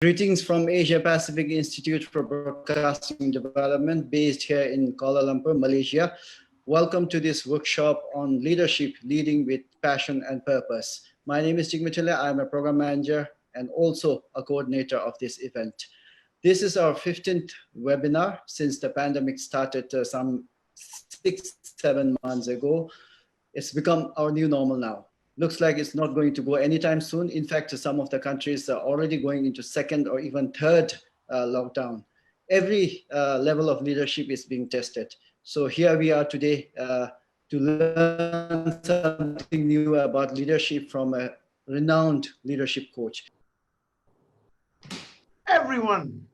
Greetings from Asia Pacific Institute for Broadcasting Development based here in Kuala Lumpur, Malaysia. Welcome to this workshop on leadership, leading with passion and purpose. My name is Jigmitile. I'm a program manager and also a coordinator of this event. This is our 15th webinar since the pandemic started some 6-7 months ago. It's become our new normal now. Looks like it's not going to go anytime soon. In fact, some of the countries are already going into second or even third lockdown. Every level of leadership is being tested. So here we are today to learn something new about leadership from a renowned leadership coach. Everyone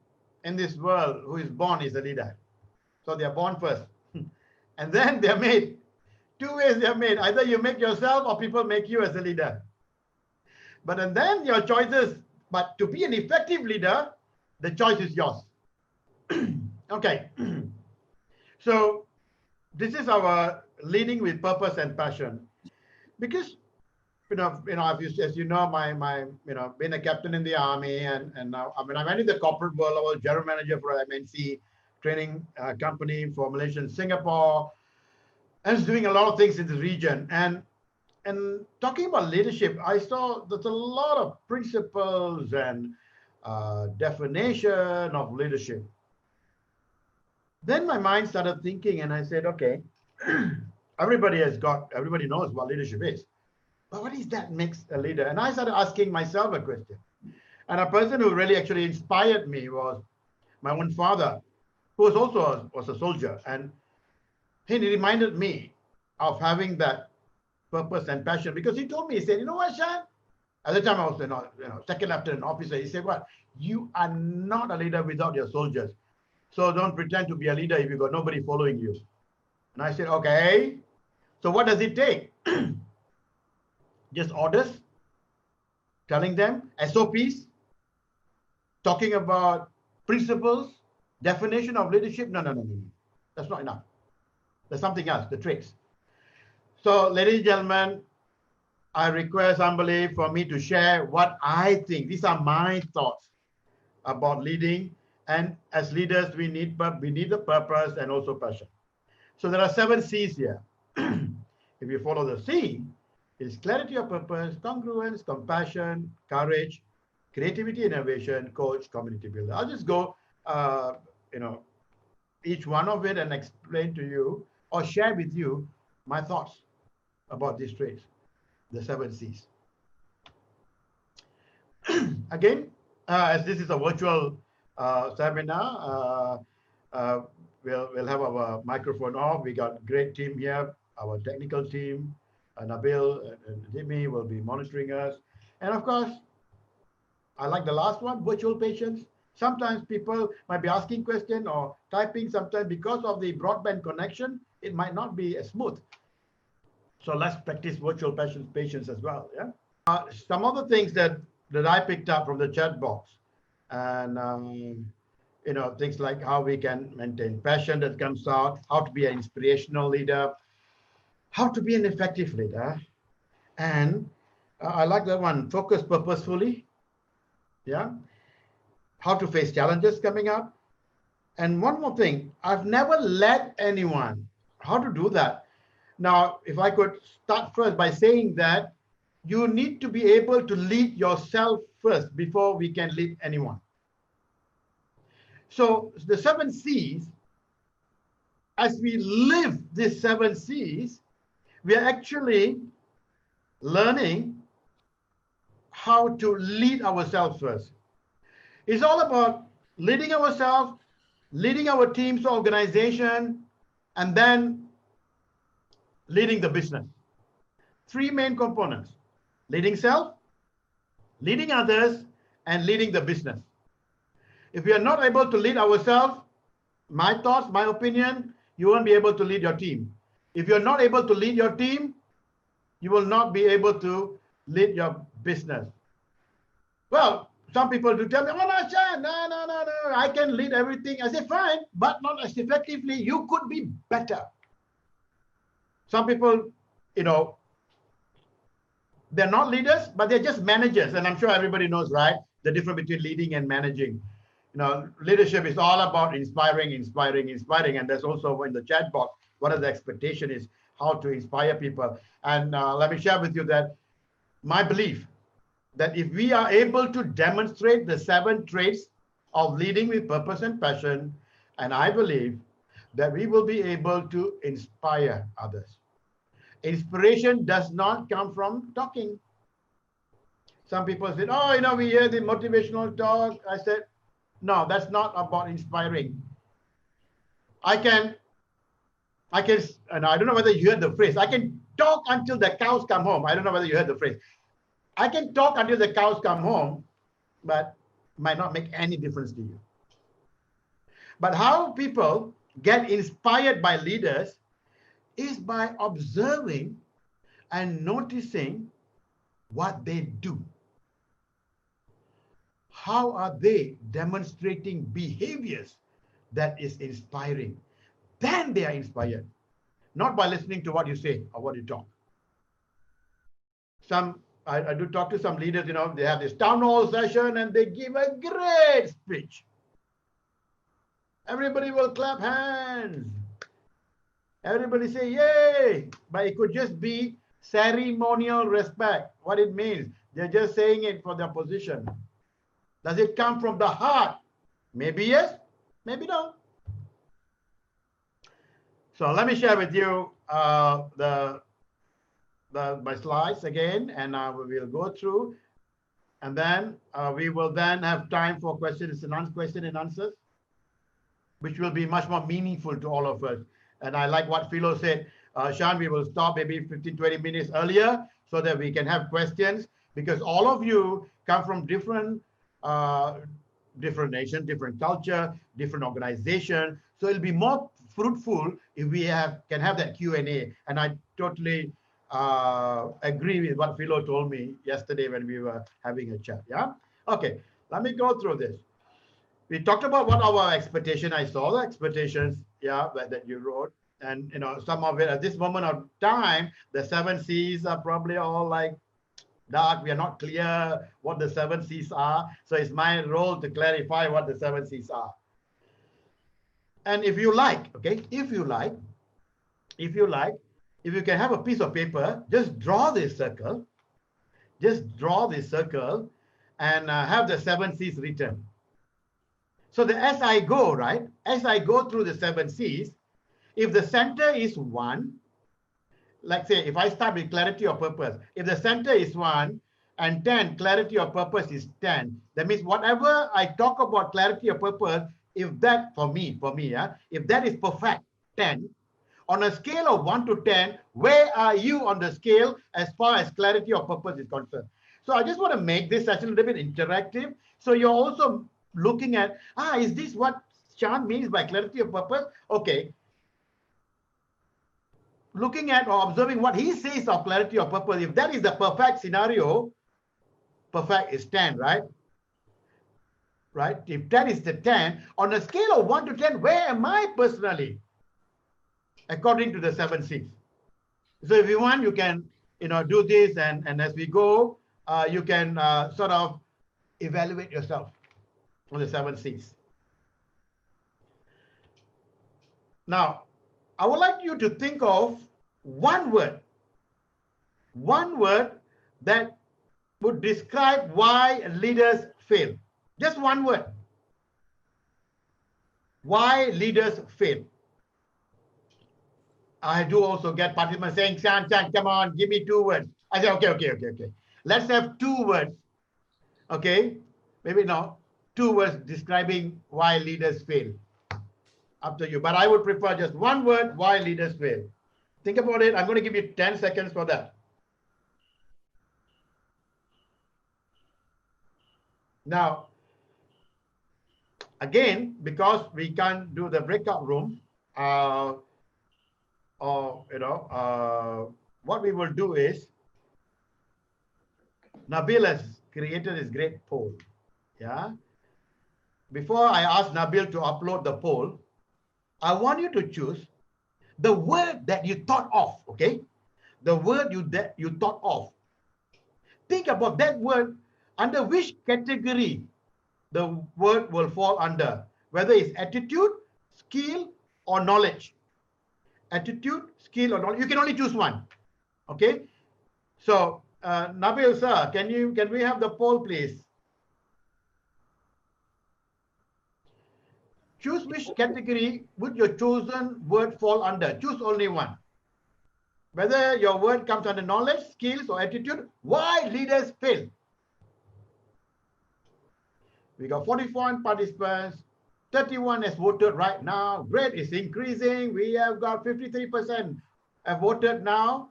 in this world who is born is a leader. So they are born first. And then they are made. Two ways they are made. Either you make yourself or people make you as a leader. But and then your choices. But to be an effective leader, the choice is yours. Okay. So this is our leading with purpose and passion. Because as you know, my being a captain in the army, and now I went in the corporate world. I was general manager for an MNC training company for Malaysia and Singapore. I was doing a lot of things in this region, and talking about leadership, I saw there's a lot of principles and definition of leadership. Then my mind started thinking, and I said, okay, everybody knows what leadership is, but what is that makes a leader? And I started asking myself a question. And a person who really actually inspired me was my own father, who was also a soldier, and he reminded me of having that purpose and passion, because he told me, he said, you know what, Shan? At the time I was second lieutenant officer. He said, what? You are not a leader without your soldiers. So don't pretend to be a leader if you've got nobody following you. And I said, okay. So what does it take? Just orders, telling them, SOPs, talking about principles, definition of leadership. No. That's not enough. There's something else, the tricks. So, ladies and gentlemen, I request somebody for me to share what I think. These are my thoughts about leading. And as leaders, we need the purpose and also passion. So there are 7 C's here. If you follow the C, it's clarity of purpose, congruence, compassion, courage, creativity, innovation, coach, community builder. I'll just go, each one of it and explain to you or share with you my thoughts about these traits, the 7 C's. Again, as this is a virtual seminar, we'll have our microphone off. We got a great team here, our technical team, Nabil and Jimmy will be monitoring us. And of course, I like the last one, virtual patients. Sometimes people might be asking questions or typing. Sometimes because of the broadband connection, it might not be as smooth. So let's practice virtual patients as well. Yeah. Some of the things that I picked up from the chat box, and things like how we can maintain passion that comes out, how to be an inspirational leader, how to be an effective leader, and I like that one, focus purposefully. Yeah. How to face challenges coming up. And one more thing, I've never led anyone. How to do that? Now, if I could start first by saying that you need to be able to lead yourself first before we can lead anyone. So the 7 C's, as we live these 7 C's, we are actually learning how to lead ourselves first. It's all about leading ourselves, leading our teams, organization, and then leading the business. 3 main components: leading self, leading others, and leading the business. If we are not able to lead ourselves, my thoughts, my opinion, you won't be able to lead your team. If you're not able to lead your team, you will not be able to lead your business. Well, some people do tell me, oh, no, I can lead everything. I say, fine, but not as effectively. You could be better. Some people, they're not leaders, but they're just managers. And I'm sure everybody knows, right? the difference between leading and managing. Leadership is all about inspiring, inspiring, inspiring. And there's also in the chat box, what are the expectation is how to inspire people. And let me share with you that my belief that if we are able to demonstrate the 7 traits of leading with purpose and passion, and I believe that we will be able to inspire others. Inspiration does not come from talking. Some people said, oh, we hear the motivational talk. I said, no, that's not about inspiring. I can, and I don't know whether you heard the phrase, I can talk until the cows come home. I don't know whether you heard the phrase. I can talk until the cows come home, but might not make any difference to you. But how people get inspired by leaders is by observing and noticing what they do. How are they demonstrating behaviors that is inspiring? Then they are inspired, not by listening to what you say or what you talk. I do talk to some leaders, they have this town hall session and they give a great speech. Everybody will clap hands. Everybody say, yay. But it could just be ceremonial respect. What it means, they're just saying it for their position. Does it come from the heart? Maybe yes, maybe no. So let me share with you my slides again, and we will go through, and then we will then have time for questions and answers, which will be much more meaningful to all of us. And I like what Philo said, Sean, we will stop maybe 15-20 minutes earlier so that we can have questions, because all of you come from different nation, different culture, different organization. So it'll be more fruitful if we can have that Q&A. And I totally agree with what Philo told me yesterday when we were having a chat. Yeah. Okay. Let me go through this. We talked about what our expectation. I saw the expectations. Yeah, that you wrote, and some of it at this moment of time, the 7 C's are probably all like dark. We are not clear what the 7 C's are. So it's my role to clarify what the 7 C's are. And if you like, okay, if you can have a piece of paper, just draw this circle. And have the 7 C's written. So as I go through the 7 C's, if the center is 1, like say, if I start with clarity of purpose, if the center is 1 and 10, clarity of purpose is 10, that means whatever I talk about clarity of purpose, if that, for me, if that is perfect, 10, on a scale of 1 to 10, where are you on the scale as far as clarity of purpose is concerned? So I just want to make this session a little bit interactive. So you're also looking at, is this what Sean means by clarity of purpose? Okay. Looking at or observing what he says of clarity of purpose, if that is the perfect scenario, perfect is 10, right? Right? If that is the 10, on a scale of 1 to 10, where am I personally? According to the 7 C's. So if you want, you can do this, and as we go, you can sort of evaluate yourself on the 7 C's. Now, I would like you to think of one word that would describe why leaders fail. Just one word. Why leaders fail. I do also get participants saying, Chan, come on, give me 2 words. I say, okay. Let's have 2 words. Okay, maybe no, 2 words describing why leaders fail. Up to you. But I would prefer just 1 word, why leaders fail. Think about it. I'm going to give you 10 seconds for that. Now, again, because we can't do the breakout room, what we will do is, Nabil has created this great poll. Yeah. Before I ask Nabil to upload the poll, I want you to choose the word that you thought of. Okay, the word that you thought of. Think about that word. under which category the word will fall under, whether it's attitude, skill, or knowledge. Attitude, skill, or knowledge. You can only choose one. Okay. So, Nabil sir, can we have the poll, please? Choose which category would your chosen word fall under. Choose only one. Whether your word comes under knowledge, skills, or attitude. Why leaders fail? We got 44 participants. 31 has voted right now. Great, is increasing. We have got 53% have voted now.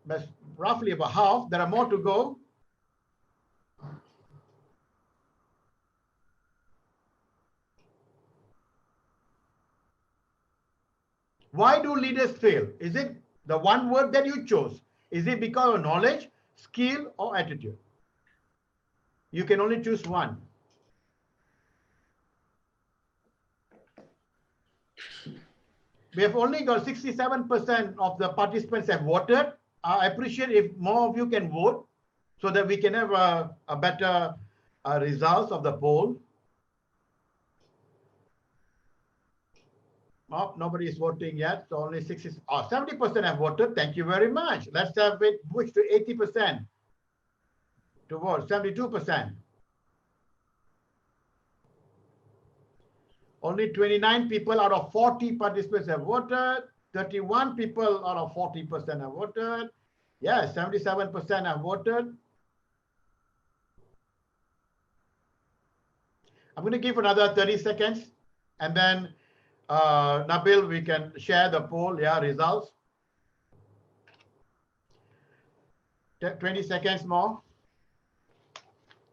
That's roughly about half. There are more to go. Why do leaders fail? Is it the one word that you chose? Is it because of knowledge, skill, or attitude? You can only choose one. We have only got 67% of the participants have voted. I appreciate if more of you can vote so that we can have a better results of the poll. Oh, nobody is voting yet, so only 70% have voted. Thank you very much. Let's have it push to 80% to vote, 72%. Only 29 people out of 40 participants have voted. 31 people out of 40% have voted. Yes, 77% have voted. I'm going to give another 30 seconds and then Nabil, we can share the poll, results. 20 seconds more.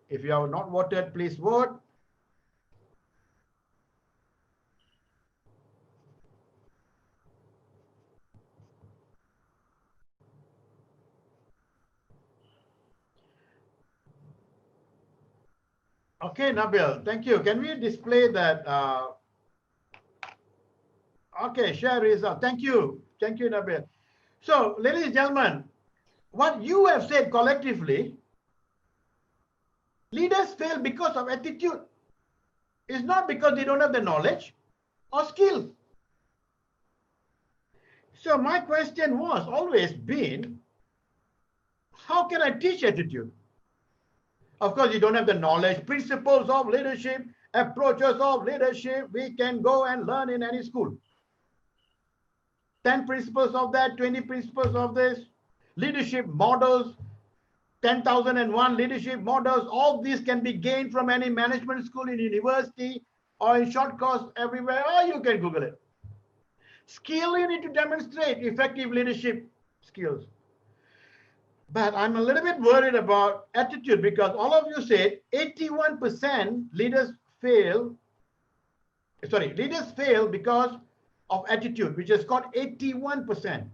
If you have not voted, please vote. Okay, Nabil, thank you. Can we display that? Okay, share result. Thank you. Thank you, Nabil. So, ladies and gentlemen, what you have said collectively, leaders fail because of attitude. It's not because they don't have the knowledge or skill. So my question was always been, how can I teach attitude? Of course, you don't have the knowledge, principles of leadership, approaches of leadership. We can go and learn in any school. 10 principles of that, 20 principles of this, leadership models, 10,001 leadership models. All these can be gained from any management school in university or in short course everywhere, or you can Google it. Skill, you need to demonstrate effective leadership skills. But I'm a little bit worried about attitude because all of you said 81% leaders fail. Sorry, leaders fail because of attitude, which has got 81%.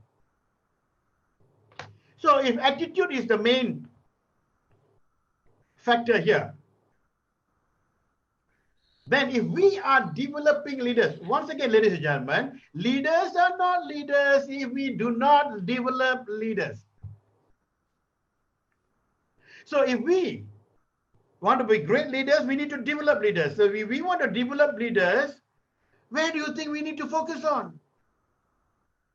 So if attitude is the main factor here, then if we are developing leaders, once again, ladies and gentlemen, leaders are not leaders if we do not develop leaders. So if we want to be great leaders, we need to develop leaders. So if we want to develop leaders, where do you think we need to focus on?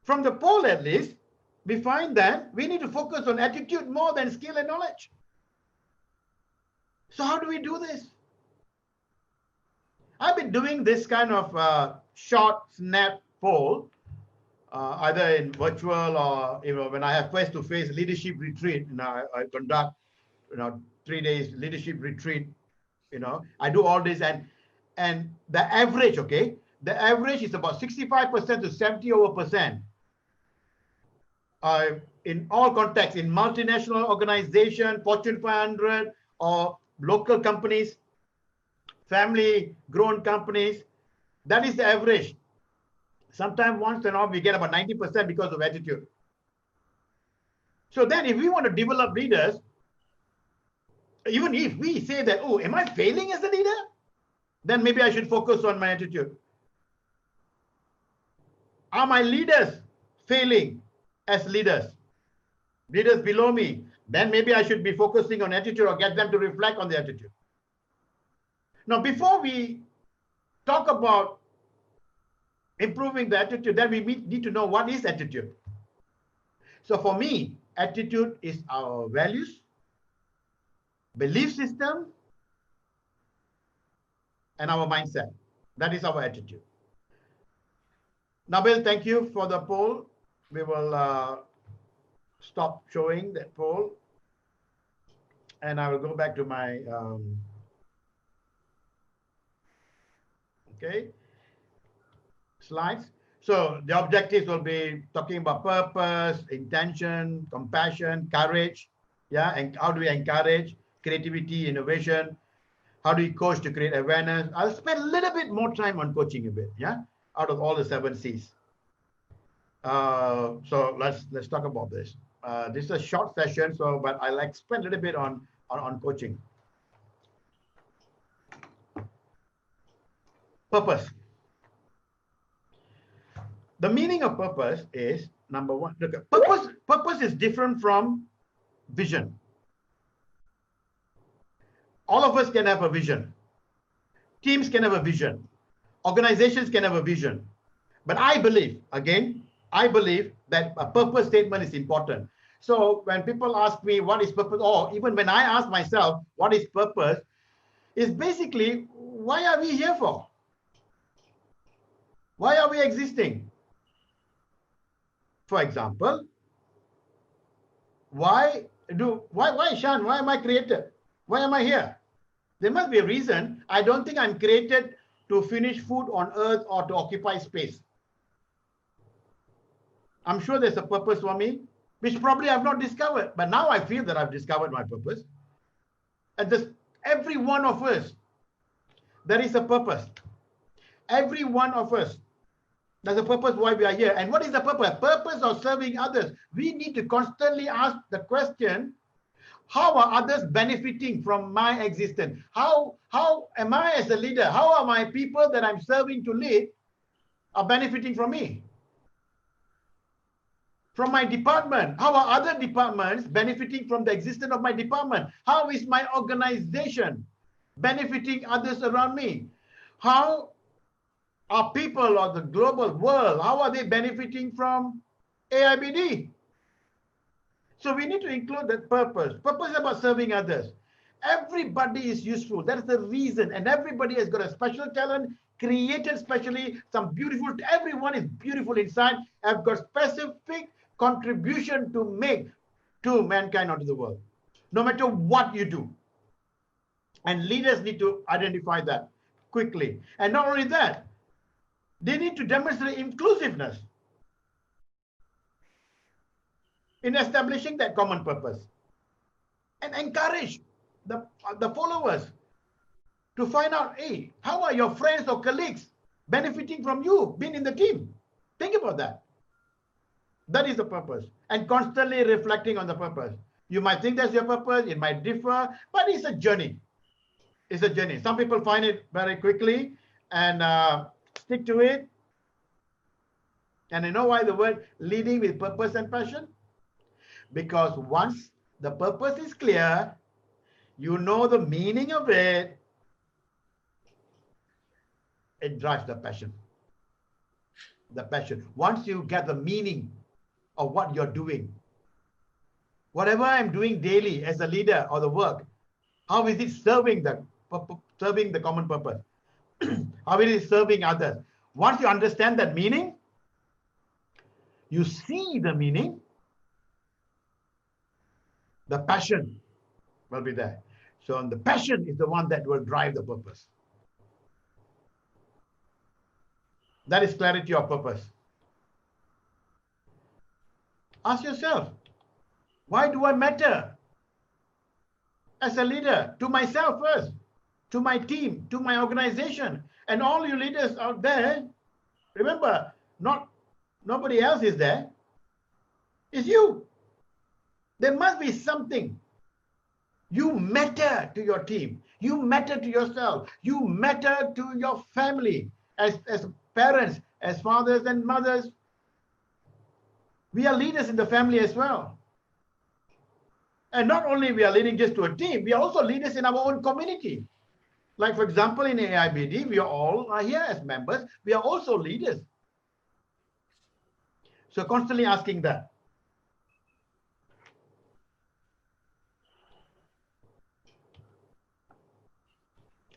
From the poll, at least, we find that we need to focus on attitude more than skill and knowledge. So how do we do this? I've been doing this kind of short snap poll, either in virtual or when I have face-to-face leadership retreat. I conduct 3 days leadership retreat. I do all this, and the average, okay, the average is about 65% to 70% in all contexts, in multinational organization, Fortune 500, or local companies, family-grown companies. That is the average. Sometimes once in a while we get about 90% because of attitude. So then if we want to develop leaders, even if we say that, oh, am I failing as a leader? Then maybe I should focus on my attitude. Are my leaders failing as leaders? Leaders below me, Then maybe I should be focusing on attitude or get them to reflect on the attitude. Now, before we talk about improving the attitude, then we need to know what is attitude. So for me, attitude is our values, belief system, and our mindset. That is our attitude. Nabil, thank you for the poll. We will stop showing that poll. And I will go back to my, slides. So the objectives will be talking about purpose, intention, compassion, courage. Yeah, and how do we encourage creativity, innovation? How do we coach to create awareness? I'll spend a little bit more time on coaching a bit, yeah, out of all the 7 C's. So let's talk about this. This is a short session, so but I like spend a little bit on coaching. Purpose. The meaning of purpose is, number one, look, purpose is different from vision. All of us can have a vision. Teams can have a vision. Organizations can have a vision. But I believe that a purpose statement is important. So when people ask me what is purpose, or even when I ask myself what is purpose, is basically, why are we here for? Why are we existing? For example, why Shan? Why am I created? Why am I here? There must be a reason. I don't think I'm created to finish food on earth or to occupy space. I'm sure there's a purpose for me, which probably I've not discovered. But now I feel that I've discovered my purpose. And just every one of us, there is a purpose. Every one of us, there's a purpose why we are here. And what is the purpose? Purpose of serving others. We need to constantly ask the question, how are others benefiting from my existence? How am I as a leader? How are my people that I'm serving to lead are benefiting from me? From my department, how are other departments benefiting from the existence of my department? How is my organization benefiting others around me? How are people of the global world, how are they benefiting from AIBD? So we need to include that purpose. Purpose is about serving others. Everybody is useful. That is the reason. And everybody has got a special talent, created specially, some beautiful, everyone is beautiful inside, have got specific contribution to make to mankind or to the world, no matter what you do. And leaders need to identify that quickly. And not only that, they need to demonstrate inclusiveness in establishing that common purpose and encourage the followers to find out, hey, how are your friends or colleagues benefiting from you being in the team? Think about that. That is the purpose. And constantly reflecting on the purpose. You might think that's your purpose, it might differ, but it's a journey. It's a journey. Some people find it very quickly and stick to it. And you know why the word leading with purpose and passion? Because once the purpose is clear, you know the meaning of it, it drives the passion. The passion. Once you get the meaning of what you're doing, whatever I'm doing daily as a leader or the work, how is it serving the common purpose? How is it serving others? Once you understand that meaning, you see the meaning, the passion will be there. So the passion is the one that will drive the purpose. That is clarity of purpose. Ask yourself, why do I matter as a leader? To myself first, to my team, to my organization, and all you leaders out there. Remember, nobody else is there. It's you. There must be something. You matter to your team. You matter to yourself. You matter to your family as parents, as fathers and mothers. We are leaders in the family as well. And not only we are leading just to a team, we are also leaders in our own community. Like, for example, in AIBD, we are all here as members. We are also leaders. So constantly asking that.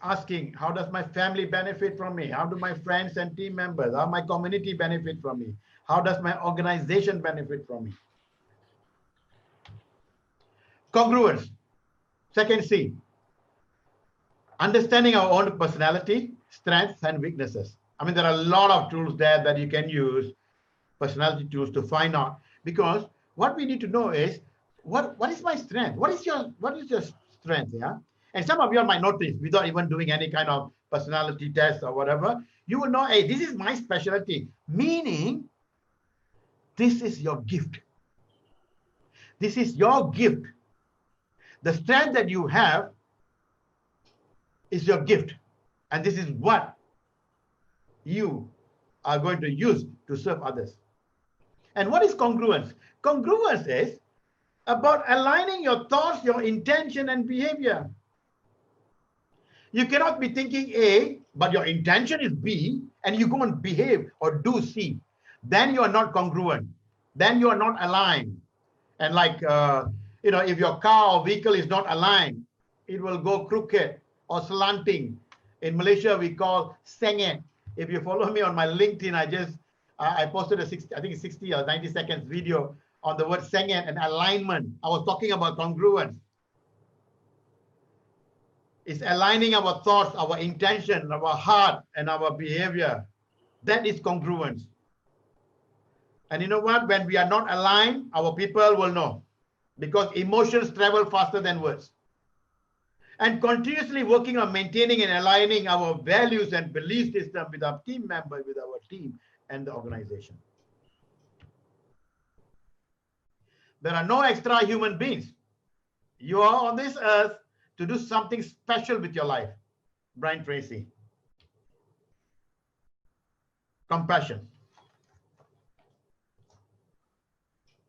Asking, how does my family benefit from me? How do my friends and team members, how my community benefit from me? How does my organization benefit from me? Congruence. Second C. Understanding our own personality, strengths, and weaknesses. I mean, there are a lot of tools there that you can use, personality tools, to find out. Because what we need to know is, what is my strength? What is your strength? Yeah. And some of you might notice, without even doing any kind of personality test or whatever, you will know, hey, this is my specialty. Meaning, this is your gift. This is your gift. The strength that you have is your gift. And this is what you are going to use to serve others. And what is congruence? Congruence is about aligning your thoughts, your intention, and behavior. You cannot be thinking A, but your intention is B, and you go and behave or do C. Then you are not congruent. Then you are not aligned. And like, if your car or vehicle is not aligned, it will go crooked or slanting. In Malaysia, we call sengit. If you follow me on my LinkedIn, I posted a 60 or 90 seconds video on the word sengit and alignment. I was talking about congruence. It's aligning our thoughts, our intention, our heart, and our behavior. That is congruence. And you know what? When we are not aligned, our people will know, because emotions travel faster than words. And continuously working on maintaining and aligning our values and belief system with our team members, with our team and the organization. There are no extra human beings. You are on this earth to do something special with your life. Brian Tracy. Compassion.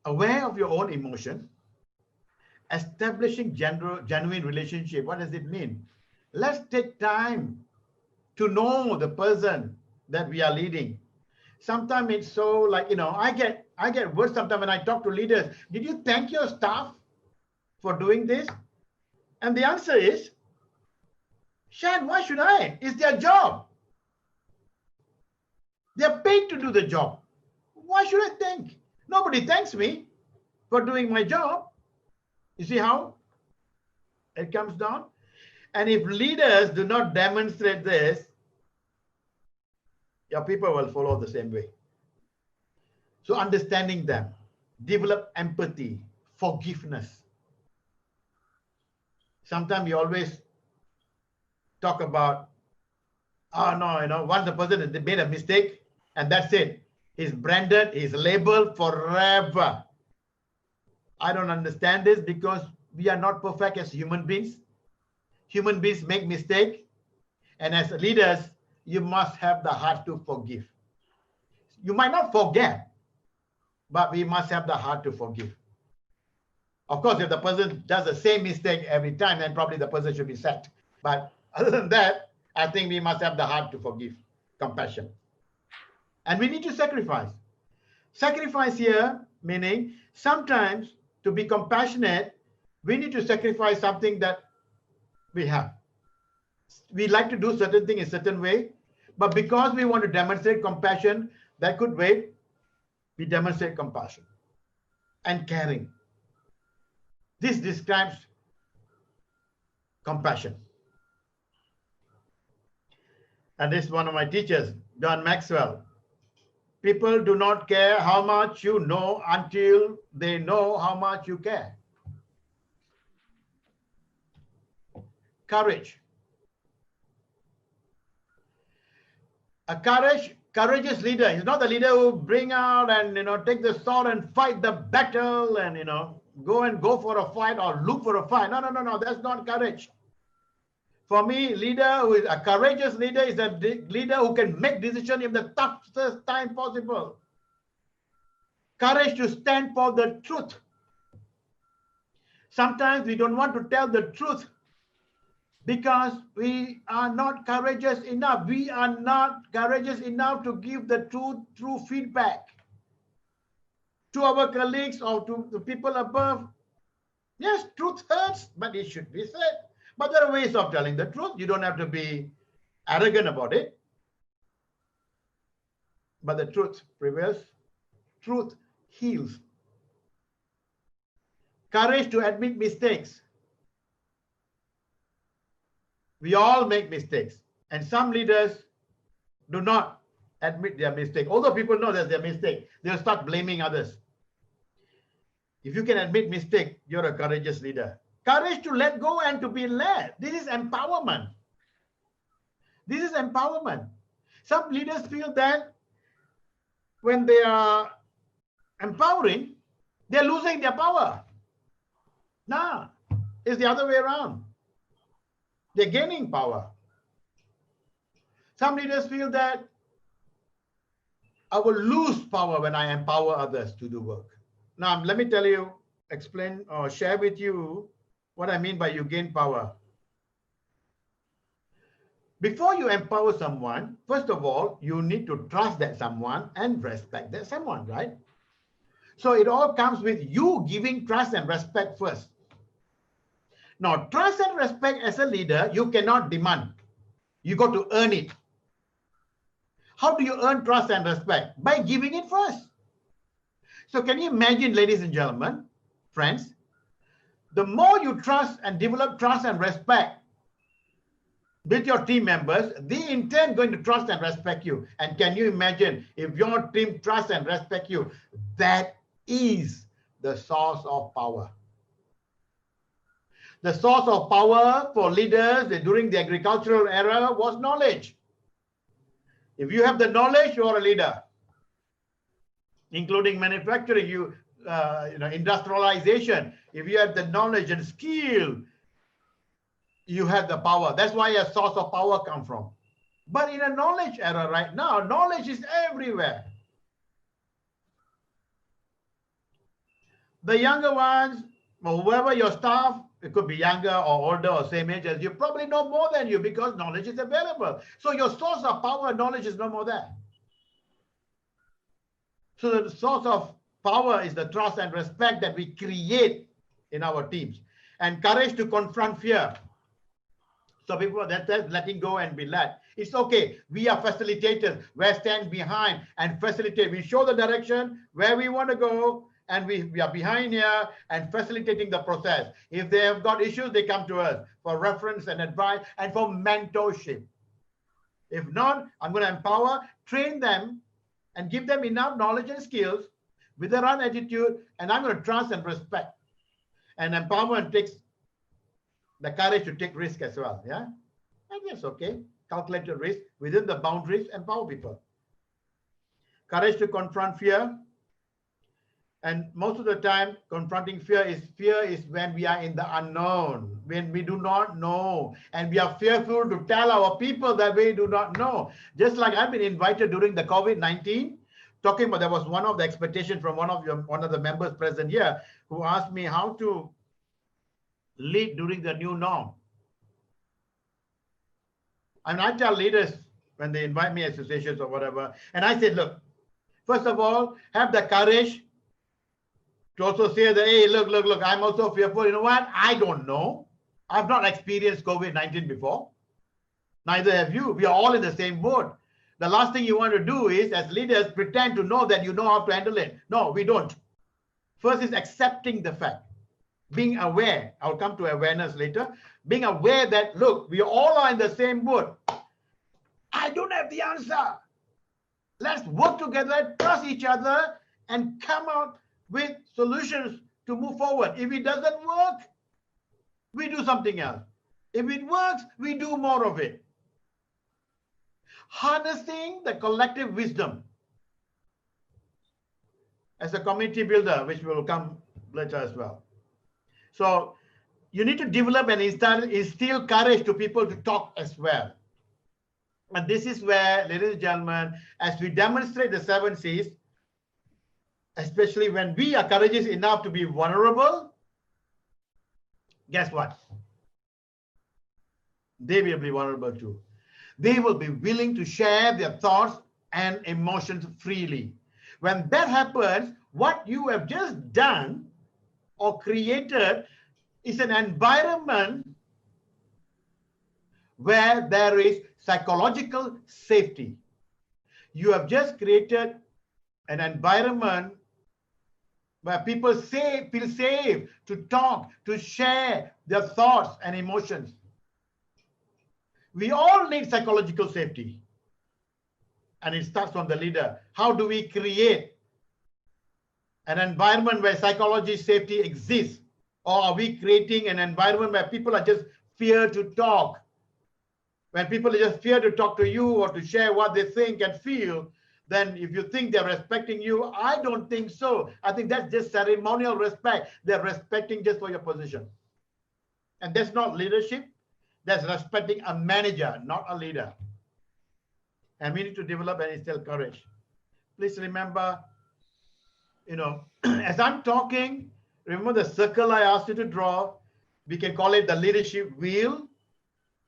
Aware of your own emotion, establishing genuine relationship. What does it mean? Let's take time to know the person that we are leading. Sometimes it's so like, I get words sometimes when I talk to leaders. Did you thank your staff for doing this? And the answer is, Shan, why should I? It's their job. They're paid to do the job. Why should I thank? Nobody thanks me for doing my job. You see how it comes down? And if leaders do not demonstrate this, your people will follow the same way. So understanding them, develop empathy, forgiveness. Sometimes you always talk about, oh no, once the person has made a mistake and that's it. He's branded, he's labeled forever. I don't understand this, because we are not perfect as human beings. Human beings make mistakes. And as leaders, you must have the heart to forgive. You might not forget, but we must have the heart to forgive. Of course, if the person does the same mistake every time, then probably the person should be sacked. But other than that, I think we must have the heart to forgive, compassion. And we need to sacrifice. Sacrifice here, meaning sometimes to be compassionate, we need to sacrifice something that we have. We like to do certain things in a certain way, but because we want to demonstrate compassion, that could wait. We demonstrate compassion and caring. This describes compassion. And this is one of my teachers, John Maxwell. People do not care how much you know until they know how much you care. Courage. A courageous leader is not the leader who bring out and take the sword and fight the battle and go for a fight or look for a fight. No, that's not courage. For me, leader who is a courageous leader is a leader who can make decisions in the toughest time possible. Courage to stand for the truth. Sometimes we don't want to tell the truth because we are not courageous enough. We are not courageous enough to give the true feedback to our colleagues or to the people above. Yes, truth hurts, but it should be said. But there are ways of telling the truth. You don't have to be arrogant about it. But the truth prevails. Truth heals. Courage to admit mistakes. We all make mistakes. And some leaders do not admit their mistake. Although people know that's their mistake, they'll start blaming others. If you can admit mistake, you're a courageous leader. Courage to let go and to be led. This is empowerment. This is empowerment. Some leaders feel that when they are empowering, they're losing their power. No, it's the other way around. They're gaining power. Some leaders feel that I will lose power when I empower others to do work. Now, let me tell you, explain or share with you what I mean by you gain power. Before you empower someone, first of all, you need to trust that someone and respect that someone, right? So it all comes with you giving trust and respect first. Now, trust and respect as a leader, you cannot demand. You got to earn it. How do you earn trust and respect? By giving it first. So can you imagine, ladies and gentlemen, friends, the more you trust and develop trust and respect with your team members, they in turn going to trust and respect you. And can you imagine if your team trusts and respect you? That is the source of power. The source of power for leaders during the agricultural era was knowledge. If you have the knowledge, you are a leader, including manufacturing, industrialization. If you have the knowledge and skill, you have the power. That's why a source of power comes from. But in a knowledge era right now, knowledge is everywhere. The younger ones, or whoever your staff, it could be younger or older or same age as you, probably know more than you because knowledge is available. So your source of power and knowledge is no more there. So the source of power is the trust and respect that we create in our teams. And courage to confront fear. So people that says letting go and be led. It's okay. We are facilitators. We stand behind and facilitate. We show the direction where we want to go, and we are behind here and facilitating the process. If they have got issues, they come to us for reference and advice and for mentorship. If not, I'm going to empower, train them, and give them enough knowledge and skills with the right attitude, and I'm going to trust and respect. And empowerment takes the courage to take risk as well. Yeah, and that's okay. Calculated risk within the boundaries, empower people. Courage to confront fear. And most of the time, confronting fear is when we are in the unknown, when we do not know, and we are fearful to tell our people that we do not know. Just like I've been invited during the COVID-19, talking about, there was one of the expectations from one of the members present here who asked me how to lead during the new norm. And I tell leaders when they invite me associations or whatever, and I said, look, first of all, have the courage to also say that, hey, look, I'm also fearful. You know what? I don't know. I've not experienced COVID-19 before. Neither have you. We are all in the same boat. The last thing you want to do is, as leaders, pretend to know that you know how to handle it. No, we don't. First is accepting the fact. Being aware. I'll come to awareness later. Being aware that, look, we all are in the same boat. I don't have the answer. Let's work together, trust each other, and come out with solutions to move forward. If it doesn't work, we do something else. If it works, we do more of it. Harnessing the collective wisdom as a community builder, which will come later as well. So you need to develop and instill courage to people to talk as well. And this is where, ladies and gentlemen, as we demonstrate the 7 C's, especially when we are courageous enough to be vulnerable, guess what? They will be vulnerable too. They will be willing to share their thoughts and emotions freely. When that happens, what you have just done or created is an environment where there is psychological safety. You have just created an environment where people feel safe to talk, to share their thoughts and emotions. We all need psychological safety. And it starts from the leader. How do we create an environment where psychology safety exists? Or are we creating an environment where people are just fear to talk? When people just fear to talk to you or to share what they think and feel, then if you think they're respecting you, I don't think so. I think that's just ceremonial respect. They're respecting just for your position. And that's not leadership. That's respecting a manager, not a leader. And we need to develop and instill courage. Please remember, as I'm talking, remember the circle I asked you to draw. We can call it the leadership wheel.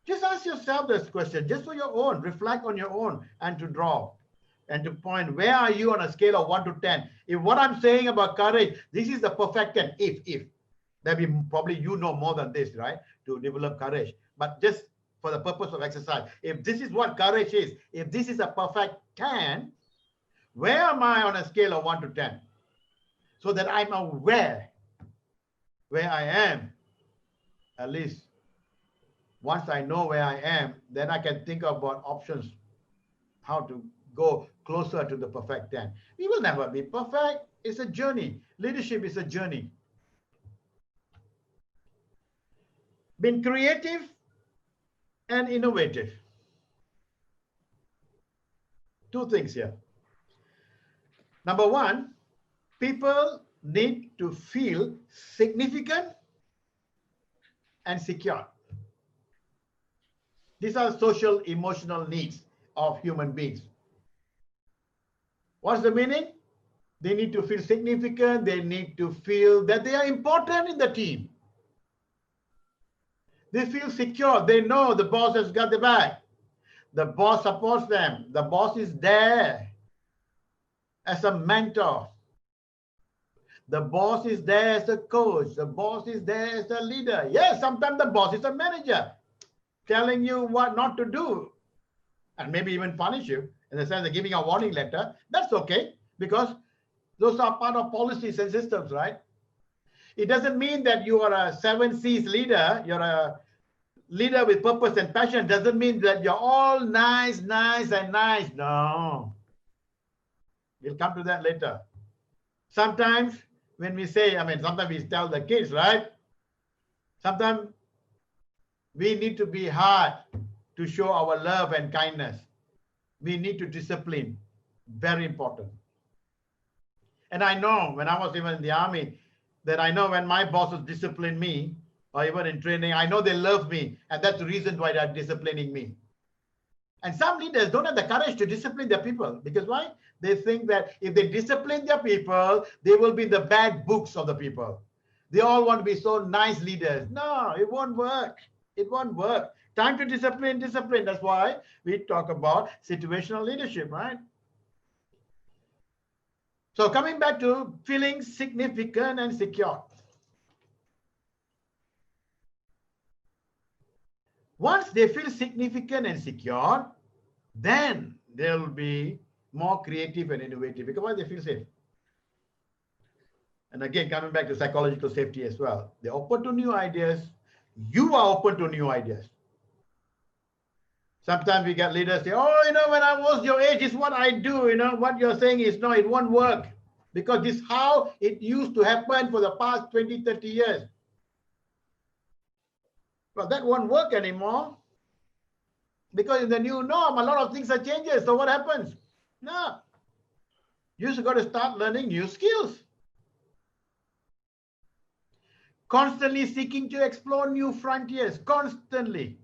Just ask yourself this question, just for your own, reflect on your own, and to draw and to point, where are you on a scale of 1 to 10? If what I'm saying about courage, this is the perfect 10, if, that we probably you know more than this, right, to develop courage. But just for the purpose of exercise, if this is what courage is, if this is a perfect 10, where am I on a scale of 1 to 10? So that I'm aware where I am. At least once I know where I am, then I can think about options, how to go closer to the perfect 10. We will never be perfect. It's a journey. Leadership is a journey. Being creative and innovative. Two things here. Number one, people need to feel significant and secure. These are social emotional needs of human beings. What's the meaning? They need to feel significant. They need to feel that they are important in the team. They feel secure. They know the boss has got their back. The boss supports them. The boss is there as a mentor. The boss is there as a coach. The boss is there as a leader. Yes, sometimes the boss is a manager telling you what not to do and maybe even punish you in the sense of giving a warning letter. That's okay because those are part of policies and systems, right? It doesn't mean that you are a 7 C's leader. You're a leader with purpose and passion. Doesn't mean that you're all nice. No. We'll come to that later. Sometimes when we say, sometimes we tell the kids, right? Sometimes we need to be hard to show our love and kindness. We need to discipline. Very important. And I know when I was even in the army, that I know when my bosses discipline me, or even in training, I know they love me. And that's the reason why they're disciplining me. And some leaders don't have the courage to discipline their people. Because why? They think that if they discipline their people, they will be the bad books of the people. They all want to be so nice leaders. No, it won't work. It won't work. Time to discipline. That's why we talk about situational leadership, right? So coming back to feeling significant and secure. Once they feel significant and secure, then they'll be more creative and innovative because they feel safe. And again, coming back to psychological safety as well. They're open to new ideas. You are open to new ideas. Sometimes we get leaders say, oh, when I was your age, is what I do. What you're saying is, no, it won't work. Because this is how it used to happen for the past 20, 30 years. Well, that won't work anymore. Because in the new norm, a lot of things are changing. So what happens? No. You just got to start learning new skills. Constantly seeking to explore new frontiers. Constantly.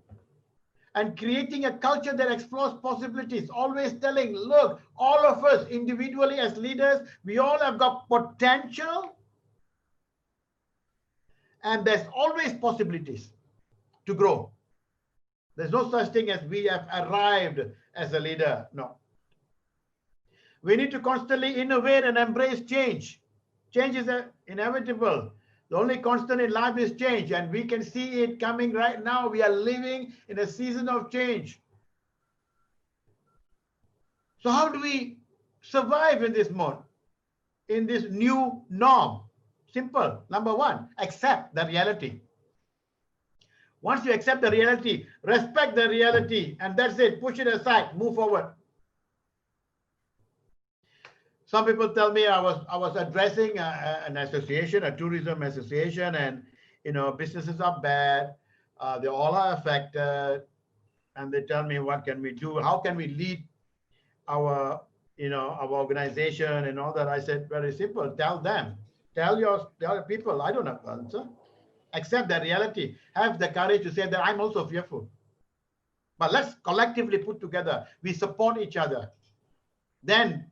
And creating a culture that explores possibilities. Always telling, look, all of us individually as leaders, we all have got potential. And there's always possibilities to grow. There's no such thing as we have arrived as a leader. No. We need to constantly innovate and embrace change. Change is inevitable. The only constant in life is change, and we can see it coming right now. We are living in a season of change. So how do we survive in this mode, in this new norm? Simple. Number one, accept the reality. Once you accept the reality, respect the reality, and that's it. Push it aside, move forward. Some people tell me I was addressing an association, a tourism association, and businesses are bad. They all are affected, and they tell me, what can we do? How can we lead our organization and all that? I said, very simple. Tell them. Tell your people. I don't have the answer. Accept the reality. Have the courage to say that I'm also fearful. But let's collectively put together. We support each other. Then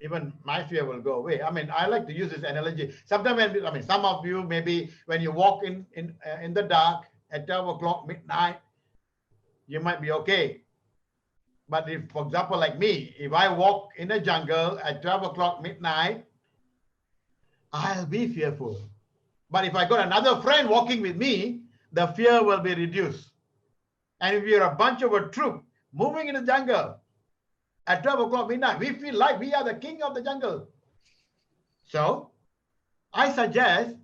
even my fear will go away. I mean, I like to use this analogy. Sometimes, some of you, maybe when you walk in the dark at 12 o'clock midnight, you might be okay. But if, for example, like me, if I walk in the jungle at 12 o'clock midnight, I'll be fearful. But if I got another friend walking with me, the fear will be reduced. And if you're a bunch of a troop moving in the jungle at 12 o'clock midnight, we feel like we are the king of the jungle. So I suggest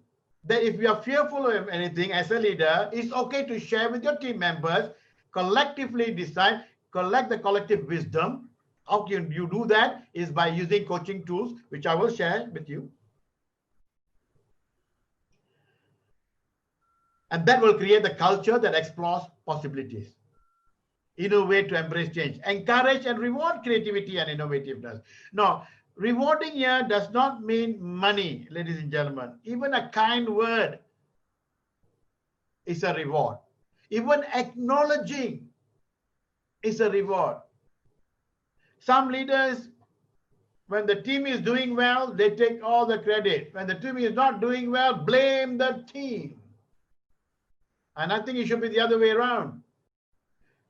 that if you are fearful of anything as a leader, it's okay to share with your team members, collectively decide, collect the collective wisdom. How can you do that? Is by using coaching tools, which I will share with you. And that will create the culture that explores possibilities. Innovate to embrace change. Encourage and reward creativity and innovativeness. Now, rewarding here does not mean money, ladies and gentlemen. Even a kind word is a reward. Even acknowledging is a reward. Some leaders, when the team is doing well, they take all the credit. When the team is not doing well, blame the team. And I think it should be the other way around.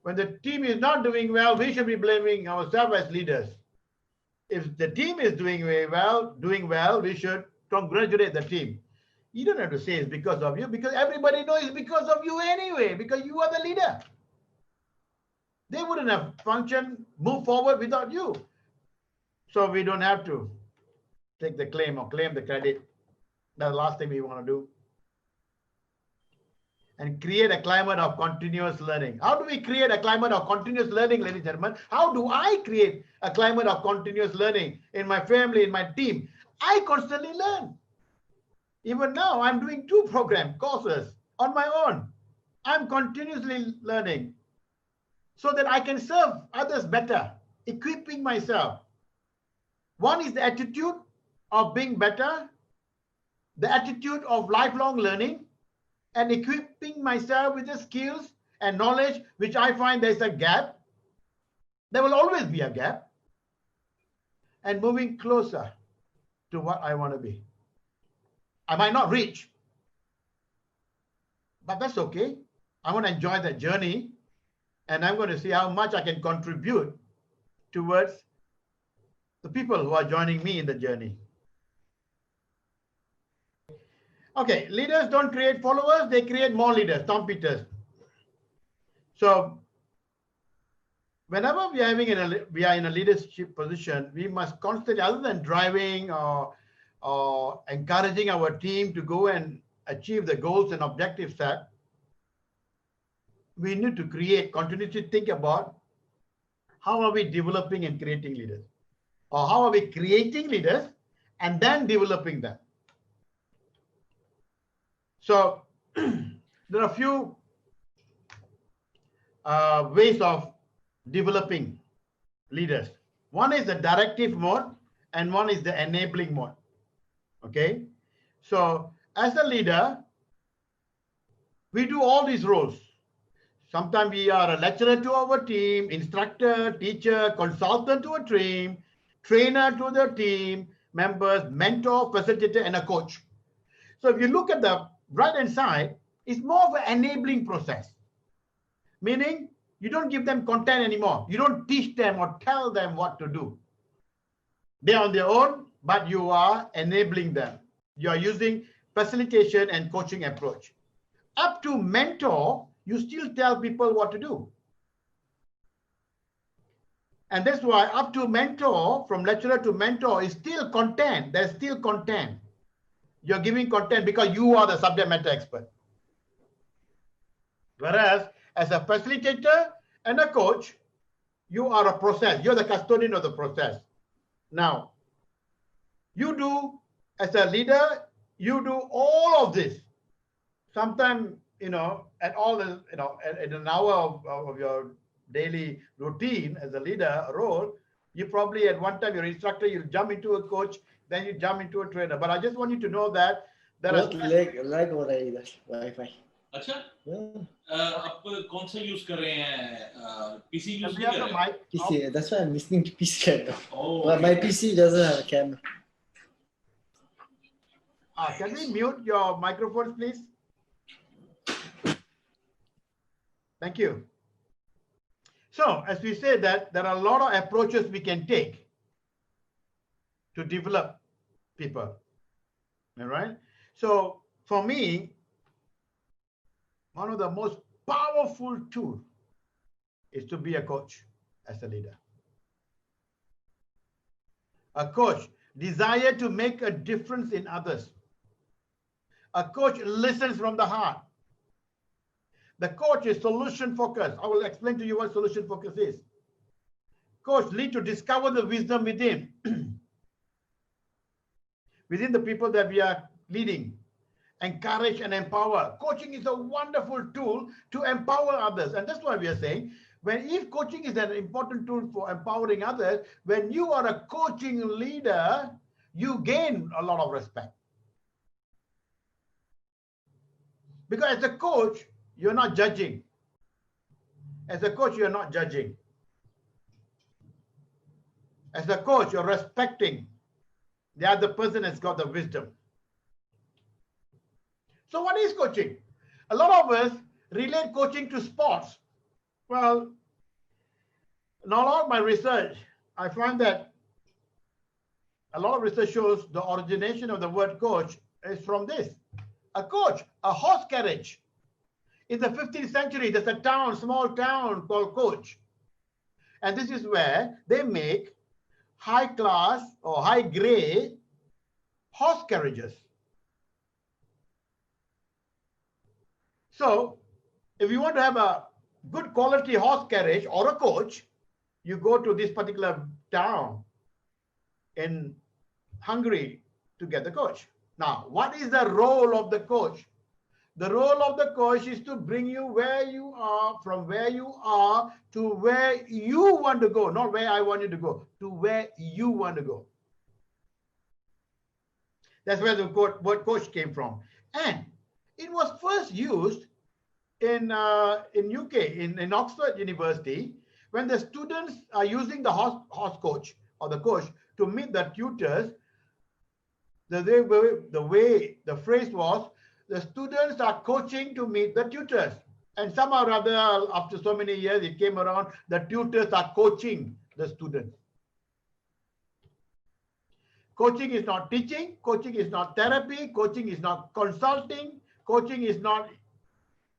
When the team is not doing well, we should be blaming ourselves as leaders. If the team is doing well, we should congratulate the team. You don't have to say it's because of you, because everybody knows it's because of you anyway, because you are the leader. They wouldn't have functioned, moved forward without you. So we don't have to take the claim or claim the credit. That's the last thing we want to do. And create a climate of continuous learning. How do we create a climate of continuous learning, ladies and gentlemen? How do I create a climate of continuous learning in my family, in my team? I constantly learn. Even now, I'm doing 2 courses on my own. I'm continuously learning so that I can serve others better, equipping myself. One is the attitude of being better, the attitude of lifelong learning, and equipping myself with the skills and knowledge which I find there's a gap. There will always be a gap. And moving closer to what I want to be. I might not reach, but that's okay. I want to enjoy that journey, and I'm going to see how much I can contribute towards the people who are joining me in the journey. Okay, leaders don't create followers, they create more leaders. Tom Peters. So whenever we are in a leadership position, we must constantly, other than driving or encouraging our team to go and achieve the goals and objectives set, we need to continuously think about how are we developing and creating leaders, or how are we creating leaders and then developing them. So there are a few ways of developing leaders. One is the directive mode and one is the enabling mode. Okay. So as a leader, we do all these roles. Sometimes we are a lecturer to our team, instructor, teacher, consultant to a team, trainer to the team members, mentor, facilitator, and a coach. So if you look at the right-hand side is more of an enabling process, meaning you don't give them content anymore. You don't teach them or tell them what to do. They're on their own, but you are enabling them. You are using facilitation and coaching approach. Up to mentor, you still tell people what to do. And that's why up to mentor, from lecturer to mentor, is still content. There's still content. You're giving content because you are the subject matter expert. Whereas as a facilitator and a coach, you are a process. You're the custodian of the process. Now, you do, as a leader, you do all of this. Sometimes, at all the, in an hour of your daily routine as a leader role, you probably at one time, your instructor, you'll jump into a coach, then you jump into a trainer. But I just want you to know that there बहुत are lag हो रहा है इधर wifi. अच्छा Yeah. आप कौन सा use कर रहे हैं पीसी यूज we नहीं have कर the रहे mic. PC. That's why I'm listening to PC right now. Oh, But my PC doesn't have a camera. Can we mute your microphones, please? Thank you. So, as we said that there are a lot of approaches we can take to develop people. All right. So, for me, one of the most powerful tools is to be a coach as a leader. A coach desire to make a difference in others. A coach listens from the heart. The coach is solution focused. I will explain to you what solution focus is. Coach lead to discover the wisdom within, within the people that we are leading. Encourage and empower. Coaching is a wonderful tool to empower others. And that's why we are saying, if coaching is an important tool for empowering others, when you are a coaching leader, you gain a lot of respect. Because as a coach, you're not judging. As a coach, you're not judging. As a coach, you're respecting the other person has got the wisdom. So what is coaching? A lot of us relate coaching to sports. Well, in a lot of my research, I find that a lot of research shows the origination of the word coach is from this. A coach, a horse carriage. In the 15th century, there's a town, small town called Coach. And this is where they make high class or high grade horse carriages. So if you want to have a good quality horse carriage or a coach, you go to this particular town in Hungary to get the coach. Now, what is the role of the coach? The role of the coach is to bring you where you are, from where you are to where you want to go, not where I want you to go, to where you want to go. That's where the word coach came from. And it was first used in UK, in Oxford University, when the students are using the horse coach or the coach to meet the tutors. The phrase was, the students are coaching to meet the tutors. And somehow or other, after so many years, it came around, the tutors are coaching the students. Coaching is not teaching, coaching is not therapy, coaching is not consulting, coaching is not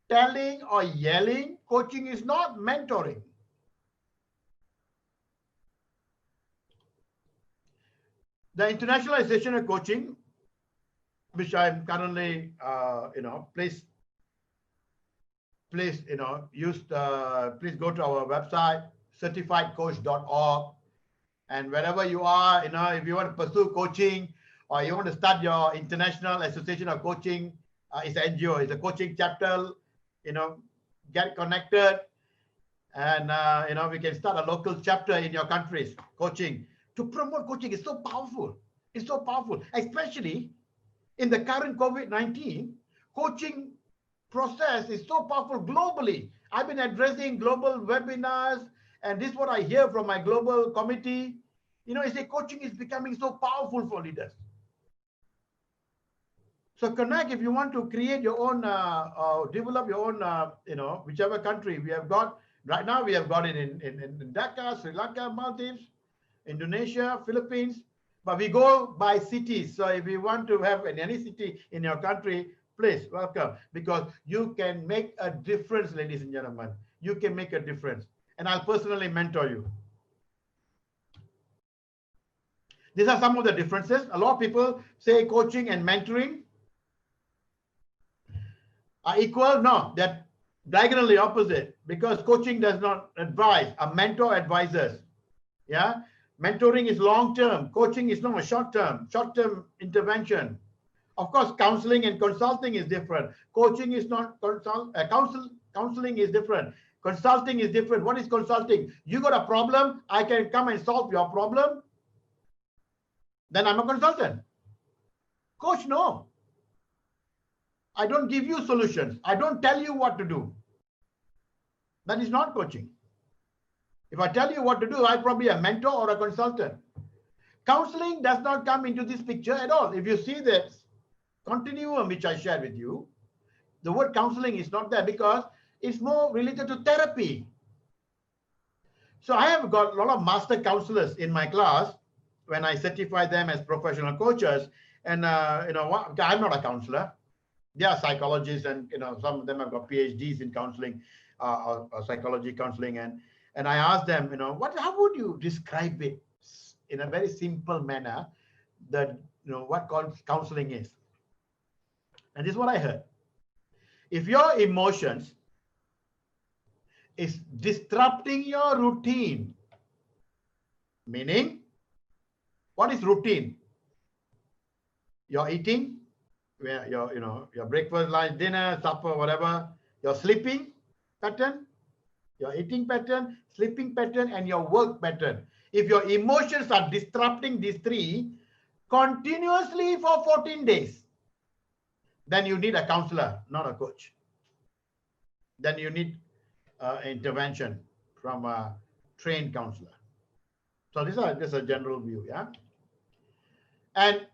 telling or yelling, coaching is not mentoring. The internationalization of coaching, which I'm currently, please go to our website, certifiedcoach.org, and wherever you are, if you want to pursue coaching or you want to start your International Association of Coaching, it's an NGO, it's a coaching chapter, get connected, and we can start a local chapter in your countries. Coaching, to promote coaching is so powerful. It's so powerful, especially in the current COVID-19. Coaching process is so powerful globally. I've been addressing global webinars, and this is what I hear from my global committee. Coaching is becoming so powerful for leaders. So connect if you want to create your own, develop your own, whichever country we have got. Right now we have got it in Dhaka, Sri Lanka, Maldives, Indonesia, Philippines. But we go by cities. So if you want to have in any city in your country, please welcome, because you can make a difference, ladies and gentlemen. You can make a difference. And I'll personally mentor you. These are some of the differences. A lot of people say coaching and mentoring are equal. No, they're diagonally opposite, because coaching does not advise. A mentor advises. Yeah. Mentoring is long-term. Coaching is not a short-term intervention. Of course, counseling and consulting is different. Coaching is not counseling is different. Consulting is different. What is consulting? You got a problem, I can come and solve your problem. Then I'm a consultant. Coach, no. I don't give you solutions. I don't tell you what to do. That is not coaching. If I tell you what to do, I'm probably a mentor or a consultant. Counseling does not come into this picture at all. If you see this continuum which I shared with you, the word counseling is not there because it's more related to therapy. So I have got a lot of master counselors in my class when I certify them as professional coaches. And I'm not a counselor. They are psychologists, and some of them have got PhDs in counseling, or psychology counseling. And I asked them, how would you describe it in a very simple manner, that what counseling is? And this is what I heard. If your emotions is disrupting your routine, meaning, what is routine? You're eating, your breakfast, lunch, dinner, supper, whatever, your sleeping pattern, your eating pattern, sleeping pattern, and your work pattern. If your emotions are disrupting these three continuously for 14 days, then you need a counselor, not a coach. Then you need intervention from a trained counselor. So this is a general view, yeah? And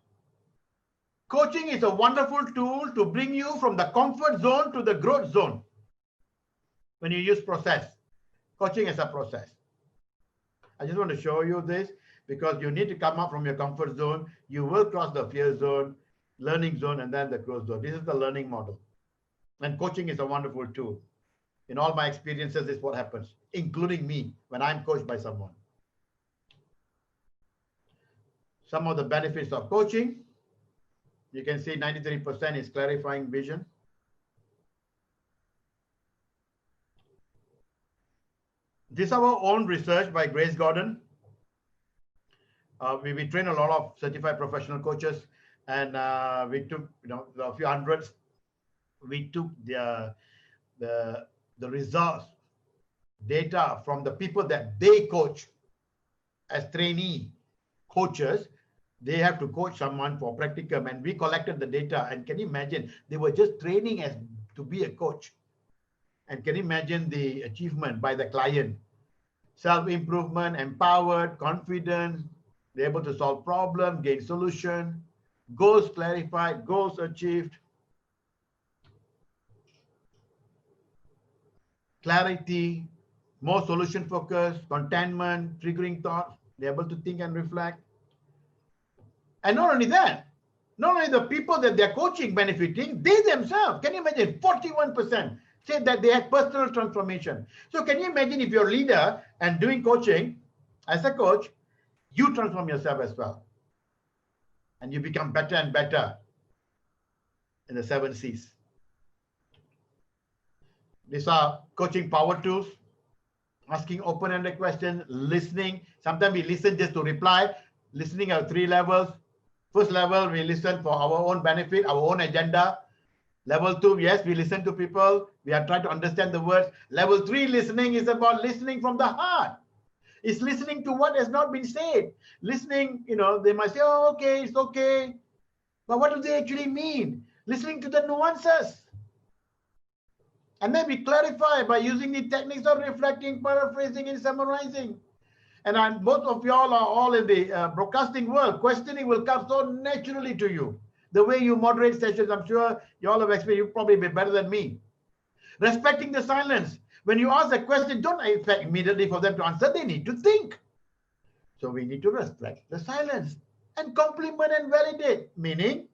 coaching is a wonderful tool to bring you from the comfort zone to the growth zone. When you use process, coaching is a process. I just want to show you this because you need to come up from your comfort zone. You will cross the fear zone, learning zone, and then the growth zone. This is the learning model. And coaching is a wonderful tool. In all my experiences, this is what happens, including me when I'm coached by someone. Some of the benefits of coaching. You can see 93% is clarifying vision. This is our own research by Grace Gordon. We train a lot of certified professional coaches, and we took a few hundreds. We took the results, data from the people that they coach as trainee coaches. They have to coach someone for practicum, and we collected the data. And can you imagine, they were just training as to be a coach. And can you imagine the achievement by the client? Self-improvement, empowered, confident, they're able to solve problems, gain solution, goals clarified, goals achieved, clarity, more solution focused, contentment, triggering thoughts, they're able to think and reflect. And not only that, not only the people that they're coaching benefiting, they themselves, can you imagine, 41% said that they had personal transformation. So can you imagine if you're a leader and doing coaching, as a coach, you transform yourself as well. And you become better and better in the 7 C's. These are coaching power tools, asking open-ended questions, listening. Sometimes we listen just to reply. Listening at 3 levels. First level, we listen for our own benefit, our own agenda. Level 2, yes, we listen to people. We are trying to understand the words. Level 3, listening is about listening from the heart. It's listening to what has not been said. Listening, they might say, oh, okay, it's okay. But what do they actually mean? Listening to the nuances. And then we clarify by using the techniques of reflecting, paraphrasing, and summarizing. And most of y'all are all in the broadcasting world. Questioning will come so naturally to you. The way you moderate sessions, I'm sure you all have experienced, you probably be better than me. Respecting the silence. When you ask a question, don't expect immediately for them to answer. They need to think. So we need to respect the silence and compliment and validate. Meaning,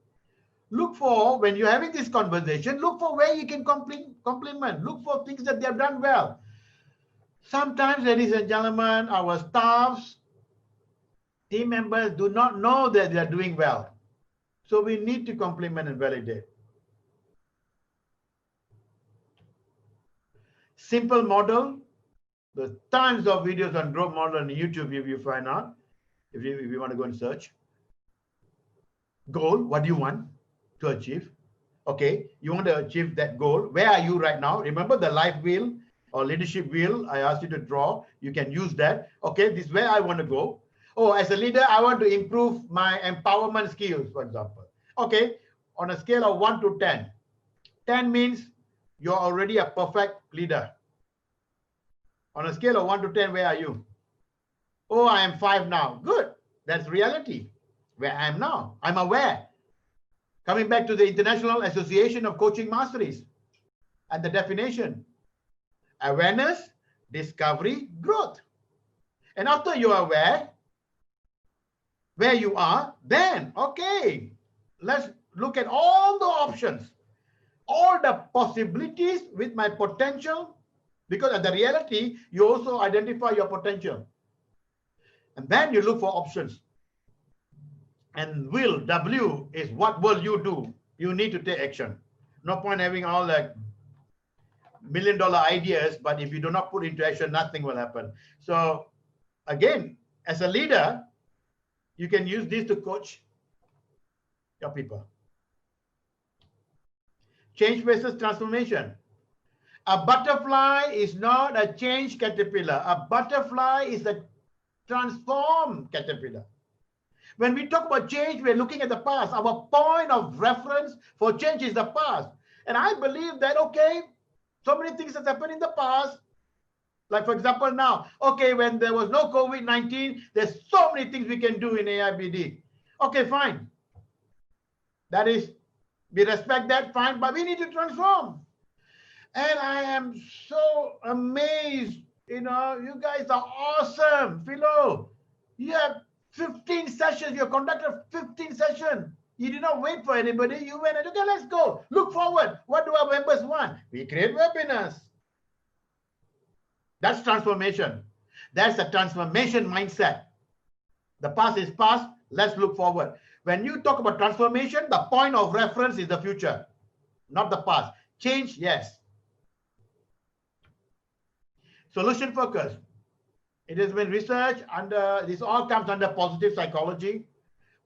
look for, when you're having this conversation, look for where you can compliment. Look for things that they have done well. Sometimes, ladies and gentlemen, our staffs, team members do not know that they are doing well. So we need to compliment and validate. Simple model. There's tons of videos on growth model on YouTube if you find out, if you want to go and search. Goal, what do you want to achieve? Okay, you want to achieve that goal. Where are you right now? Remember the life wheel or leadership wheel I asked you to draw. You can use that. Okay, this is where I want to go. Oh, as a leader, I want to improve my empowerment skills, for example. Okay, on a scale of 1 to 10. 10 means you're already a perfect leader. On a scale of 1 to 10, where are you? Oh, I am 5 now. Good. That's reality. Where I am now. I'm aware. Coming back to the International Association of Coaching Masteries and the definition. Awareness, discovery, growth. And after you're aware where you are, then, okay, let's look at all the options, all the possibilities with my potential, because at the reality, you also identify your potential. And then you look for options. And will, W, is what will you do? You need to take action. No point having all the million-dollar ideas, but if you do not put into action, nothing will happen. So again, as a leader, you can use this to coach your people. Change versus transformation. A butterfly is not a change caterpillar. A butterfly is a transformed caterpillar. When we talk about change, we're looking at the past. Our point of reference for change is the past. And I believe that, okay, so many things have happened in the past. Like, for example, now, okay, when there was no COVID-19, there's so many things we can do in AIBD. Okay, fine. That is, we respect that, fine, but we need to transform. And I am so amazed. You know, you guys are awesome. Philo, you have 15 sessions. You conducted 15 sessions. You did not wait for anybody. You went and, okay, let's go. Look forward. What do our members want? We create webinars. That's transformation. That's a transformation mindset. The past is past. Let's look forward. When you talk about transformation, the point of reference is the future, not the past. Change, yes. Solution focus. It has been researched under, this all comes under positive psychology.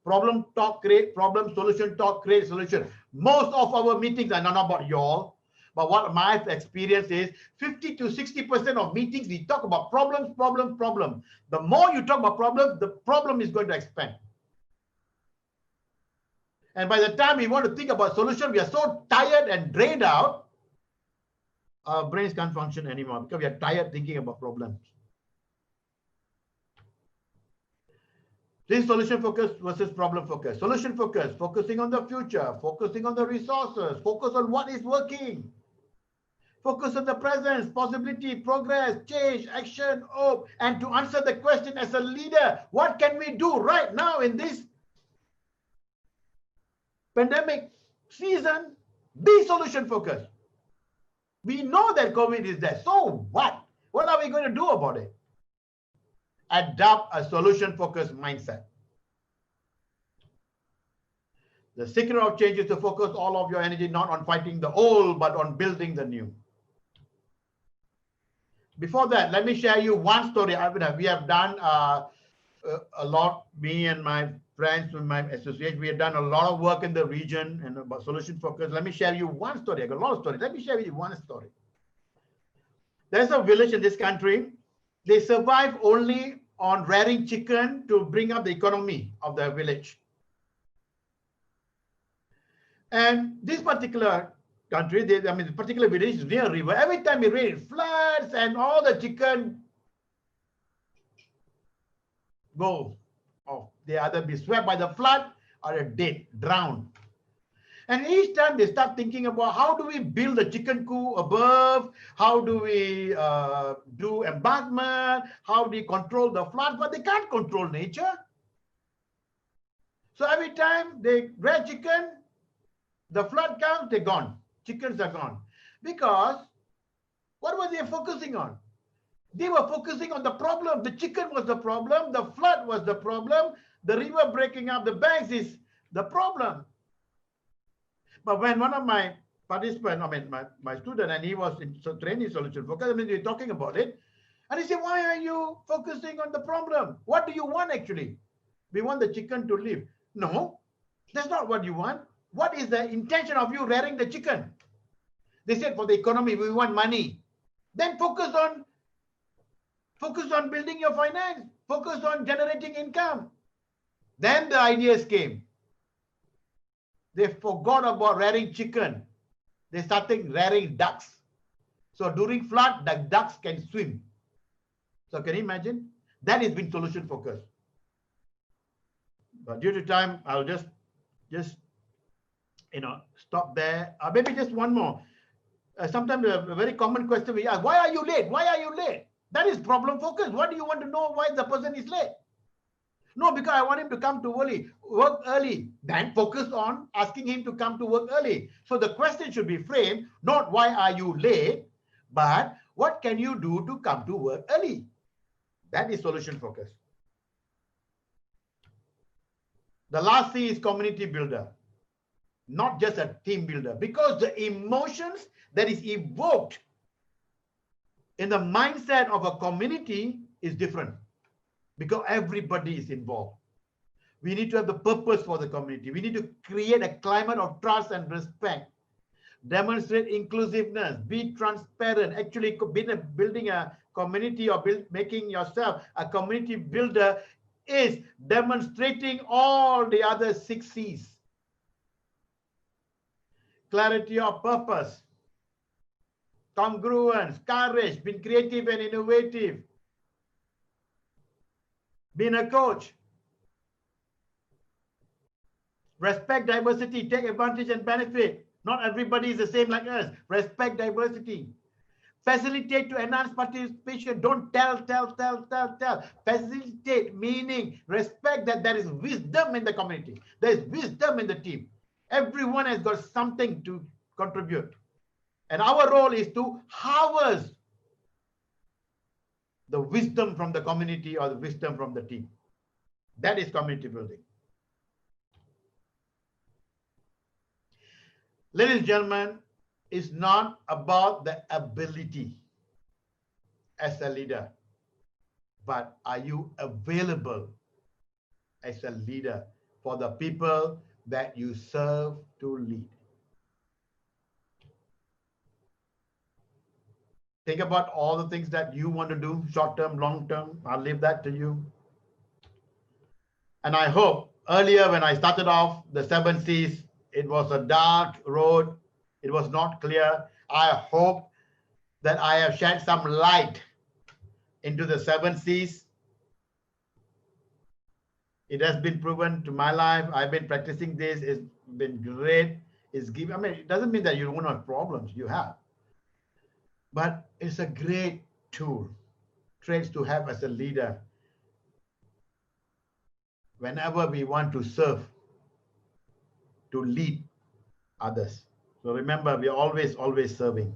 Problem talk, create problem, solution talk, create solution. Most of our meetings are not about y'all, but what my experience is 50 to 60% of meetings, we talk about problems, problem, problem. The more you talk about problems, the problem is going to expand. And by the time we want to think about solution, we are so tired and drained out, our brains can't function anymore because we are tired thinking about problems. This solution focus versus problem focus. Solution focus, focusing on the future, focusing on the resources, focus on what is working. Focus on the present, possibility, progress, change, action, hope. And to answer the question as a leader, what can we do right now in this pandemic season? Be solution focused. We know that COVID is there. So what? What are we going to do about it? Adopt a solution-focused mindset. The secret of change is to focus all of your energy not on fighting the old, but on building the new. Before that, let me share you one story. We have done a lot, me and my friends with my association, we have done a lot of work in the region and about solution focus. Let me share you one story. I got a lot of stories. Let me share with you one story. There's a village in this country. They survive only on rearing chicken to bring up the economy of the village. And this particular country, the particular village is near a river. Every time it rains, it floods and all the chicken go off. They either be swept by the flood or are dead, drowned. And each time they start thinking about how do we build the chicken coop above, how do we do embankment, how do we control the flood, but they can't control nature. So every time they rear chicken, the flood comes, they're gone. Chickens are gone. Because what were they focusing on? They were focusing on the problem. The chicken was the problem. The flood was the problem. The river breaking up the banks is the problem. But when one of my participants, I mean, my student, and he was in training solution focus, I mean, we're talking about it. And he said, why are you focusing on the problem? What do you want actually? We want the chicken to live. No, that's not what you want. What is the intention of you rearing the chicken? They said for the economy, we want money. Then focus on building your finance. Focus on generating income. Then the ideas came. They forgot about rearing chicken. They started rearing ducks. So during flood, the ducks can swim. So can you imagine? That has been solution focused. But due to time, I'll just stop there. Maybe just one more. Sometimes a very common question we ask: why are you late? Why are you late? That is problem focused. What do you want to know why the person is late? No, because I want him to come to work early. Then focus on asking him to come to work early. So the question should be framed, not why are you late, but what can you do to come to work early? That is solution focus. The last C is community builder, not just a team builder, because the emotions that is evoked in the mindset of a community is different. Because everybody is involved. We need to have the purpose for the community. We need to create a climate of trust and respect. Demonstrate inclusiveness. Be transparent. Actually, building a community or making yourself a community builder is demonstrating all the other 6 C's. Clarity of purpose. Congruence. Courage. Being creative and innovative. Being a coach. Respect diversity, take advantage and benefit. Not everybody is the same like us. Respect diversity. Facilitate to enhance participation. Don't tell. Facilitate, meaning respect that there is wisdom in the community. There is wisdom in the team. Everyone has got something to contribute. And our role is to harvest the wisdom from the community or the wisdom from the team. That is community building. Ladies and gentlemen, it's not about the ability as a leader, but are you available as a leader for the people that you serve to lead? Think about all the things that you want to do, short term, long term. I'll leave that to you. And I hope earlier when I started off the 7 C's, it was a dark road. It was not clear. I hope that I have shed some light into the 7 C's. It has been proven to my life. I've been practicing this. It's been great. It doesn't mean that you won't have problems. You have. But it's a great tool, traits to have as a leader whenever we want to serve, to lead others. So remember, we are always serving.